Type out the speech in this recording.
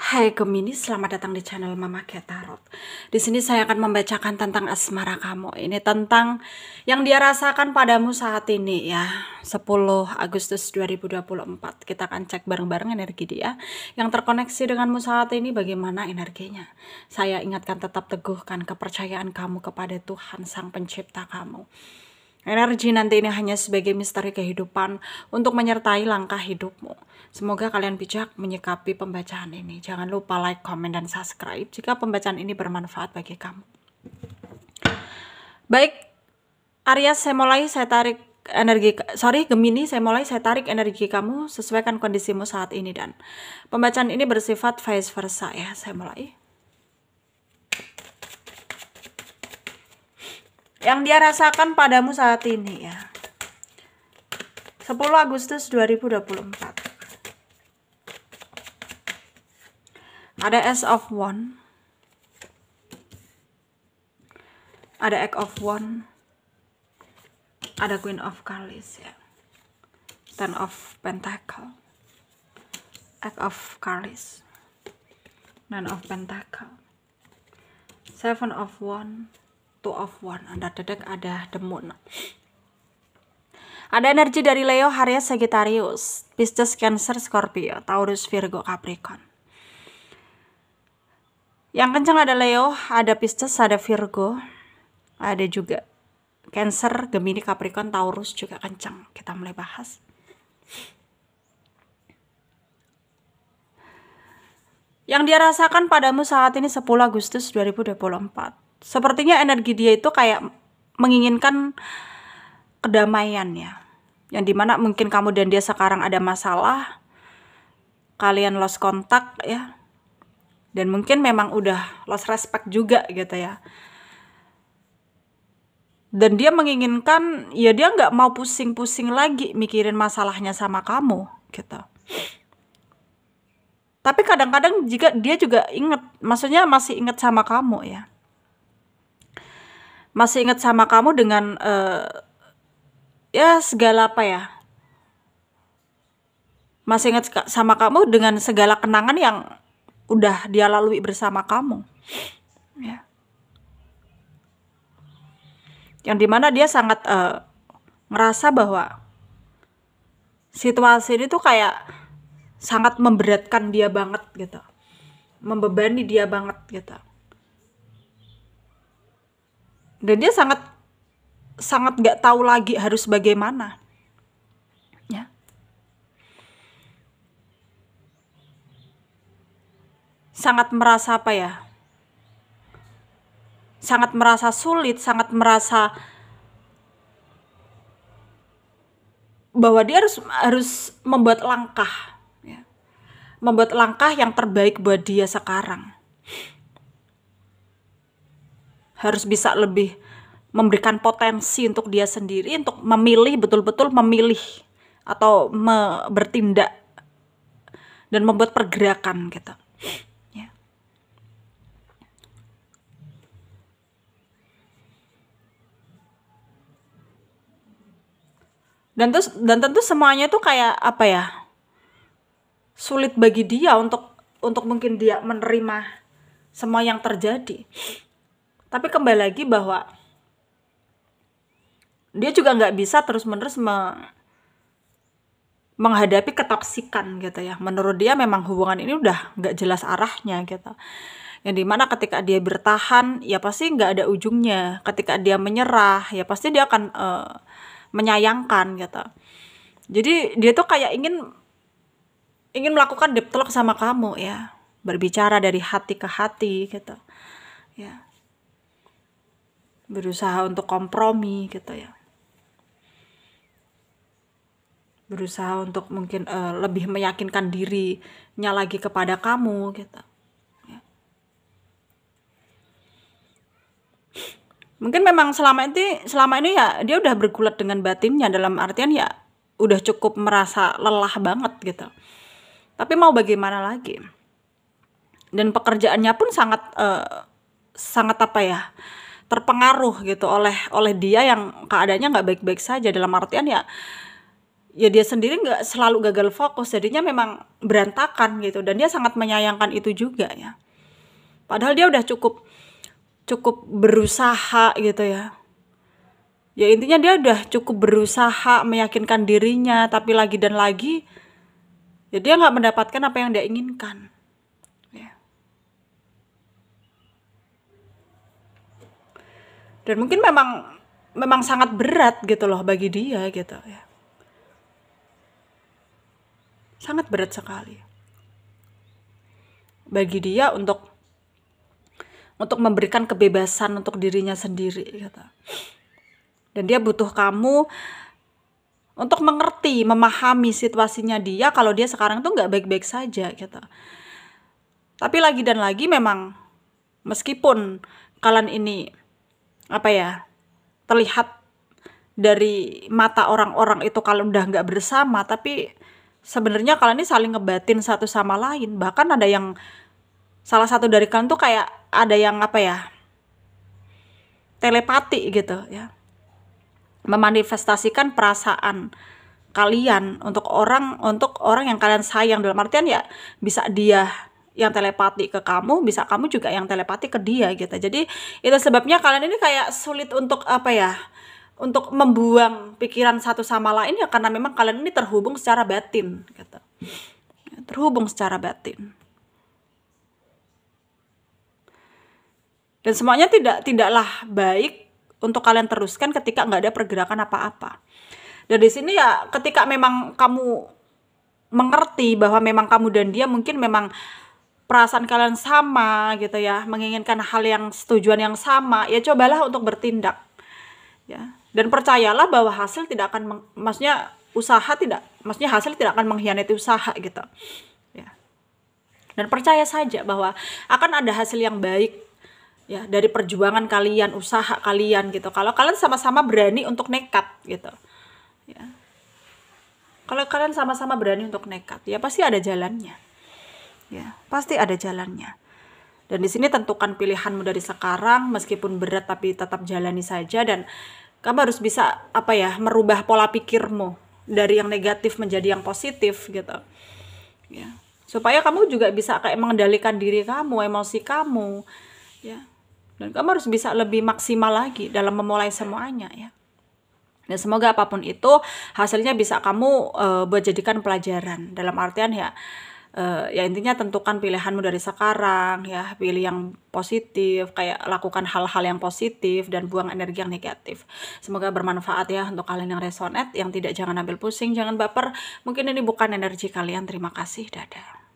Hai Gemini, selamat datang di channel Mama Cat Tarot. Di sini saya akan membacakan tentang asmara kamu. Ini tentang yang dia rasakan padamu saat ini ya. 10 Agustus 2024. Kita akan cek bareng-bareng energi dia yang terkoneksi denganmu saat ini, bagaimana energinya. Saya ingatkan, tetap teguhkan kepercayaan kamu kepada Tuhan Sang Pencipta kamu. Energi nanti ini hanya sebagai misteri kehidupan untuk menyertai langkah hidupmu. Semoga kalian bijak menyikapi pembacaan ini. Jangan lupa like, komen, dan subscribe jika pembacaan ini bermanfaat bagi kamu. Baik, Aries, saya tarik energi, Gemini, saya tarik energi kamu, sesuaikan kondisimu saat ini, dan pembacaan ini bersifat vice versa ya. Saya mulai. Yang dia rasakan padamu saat ini ya. 10 Agustus 2024. Ada Ace of Wands, ada Eight of Wands, ada Queen of Cups ya, Ten of Pentacles, Eight of Cups, Nine of Pentacles, Seven of Wands, Two of Wands, ada dedek, ada the Moon. Ada energi dari Leo, Aries, Sagittarius, Pisces, Cancer, Scorpio, Taurus, Virgo, Capricorn. Yang kencang ada Leo, ada Pisces, ada Virgo, ada juga Cancer, Gemini, Capricorn, Taurus juga kencang. Kita mulai bahas. Yang dia rasakan padamu saat ini 10 Agustus 2024. Sepertinya energi dia itu kayak menginginkan kedamaian ya. Yang dimana mungkin kamu dan dia sekarang ada masalah, kalian lost kontak ya. Dan mungkin memang udah lost respect juga gitu ya. Dan dia menginginkan, ya dia nggak mau pusing-pusing lagi mikirin masalahnya sama kamu gitu. Tapi kadang-kadang jika dia juga inget, maksudnya masih inget sama kamu ya. Masih inget sama kamu dengan ya segala apa ya. Masih inget sama kamu dengan segala kenangan yang udah dia lalui bersama kamu ya. Yang dimana dia sangat ngerasa bahwa situasi ini tuh kayak sangat memberatkan dia banget gitu, membebani dia banget gitu, dan dia sangat gak tahu lagi harus bagaimana ya. Sangat merasa apa ya, sangat merasa sulit, sangat merasa bahwa dia harus membuat langkah ya. Membuat langkah yang terbaik buat dia sekarang. Harus bisa lebih memberikan potensi untuk dia sendiri, untuk memilih, betul-betul memilih atau bertindak dan membuat pergerakan gitu. Dan tentu semuanya itu kayak apa ya, sulit bagi dia untuk mungkin dia menerima semua yang terjadi. Tapi kembali lagi bahwa dia juga nggak bisa terus-menerus menghadapi ketoksikan gitu ya. Menurut dia memang hubungan ini udah nggak jelas arahnya gitu. Yang dimana ketika dia bertahan ya pasti nggak ada ujungnya. Ketika dia menyerah ya pasti dia akan menyayangkan gitu. Jadi dia tuh kayak ingin melakukan deep talk sama kamu ya, berbicara dari hati ke hati gitu ya, berusaha untuk kompromi gitu ya, berusaha untuk mungkin lebih meyakinkan dirinya lagi kepada kamu gitu ya. Mungkin memang selama ini ya dia udah bergulat dengan batinnya, dalam artian ya udah cukup merasa lelah banget gitu. Tapi mau bagaimana lagi? Dan pekerjaannya pun sangat apa ya, terpengaruh gitu oleh dia yang keadaannya nggak baik-baik saja, dalam artian ya ya dia sendiri nggak selalu gagal fokus, jadinya memang berantakan gitu, dan dia sangat menyayangkan itu juga ya. Padahal dia udah cukup berusaha gitu ya. Ya intinya dia udah cukup berusaha meyakinkan dirinya, tapi lagi dan lagi ya dia nggak mendapatkan apa yang dia inginkan. Ya. Dan mungkin memang sangat berat gitu loh bagi dia gitu ya. Sangat berat sekali bagi dia untuk memberikan kebebasan untuk dirinya sendiri gitu. Dan dia butuh kamu untuk mengerti, memahami situasinya dia kalau dia sekarang tuh nggak baik-baik saja gitu. Tapi lagi dan lagi memang meskipun kalian ini terlihat dari mata orang-orang itu kalau udah nggak bersama, tapi sebenarnya kalian ini saling ngebatin satu sama lain. Bahkan ada yang salah satu dari kalian tuh kayak ada yang telepati gitu ya, memanifestasikan perasaan kalian untuk orang yang kalian sayang, dalam artian ya bisa dia yang telepati ke kamu, bisa kamu juga yang telepati ke dia gitu. Jadi itu sebabnya kalian ini kayak sulit untuk untuk membuang pikiran satu sama lain ya, karena memang kalian ini terhubung secara batin gitu. Terhubung secara batin. Dan semuanya tidaklah baik untuk kalian teruskan ketika nggak ada pergerakan apa-apa. Dan di sini ya ketika memang kamu mengerti bahwa memang kamu dan dia mungkin memang perasaan kalian sama gitu ya, menginginkan hal yang tujuan yang sama, ya cobalah untuk bertindak ya. Dan percayalah bahwa hasil tidak akan maksudnya hasil tidak akan mengkhianati usaha gitu ya. Dan percaya saja bahwa akan ada hasil yang baik ya dari perjuangan kalian, usaha kalian gitu. Kalau kalian sama-sama berani untuk nekat gitu. Ya. Kalau kalian sama-sama berani untuk nekat, ya pasti ada jalannya. Ya, pasti ada jalannya. Dan di sini tentukan pilihanmu dari sekarang, meskipun berat tapi tetap jalani saja, dan kamu harus bisa merubah pola pikirmu dari yang negatif menjadi yang positif gitu. Ya. Supaya kamu juga bisa kayak mengendalikan diri kamu, emosi kamu, ya. Dan kamu harus bisa lebih maksimal lagi dalam memulai semuanya ya. Dan semoga apapun itu hasilnya bisa kamu buat jadikan pelajaran. Dalam artian ya intinya tentukan pilihanmu dari sekarang ya, pilih yang positif, kayak lakukan hal-hal yang positif dan buang energi yang negatif. Semoga bermanfaat ya untuk kalian yang resonate, yang tidak jangan ambil pusing, jangan baper. Mungkin ini bukan energi kalian. Terima kasih, dadah.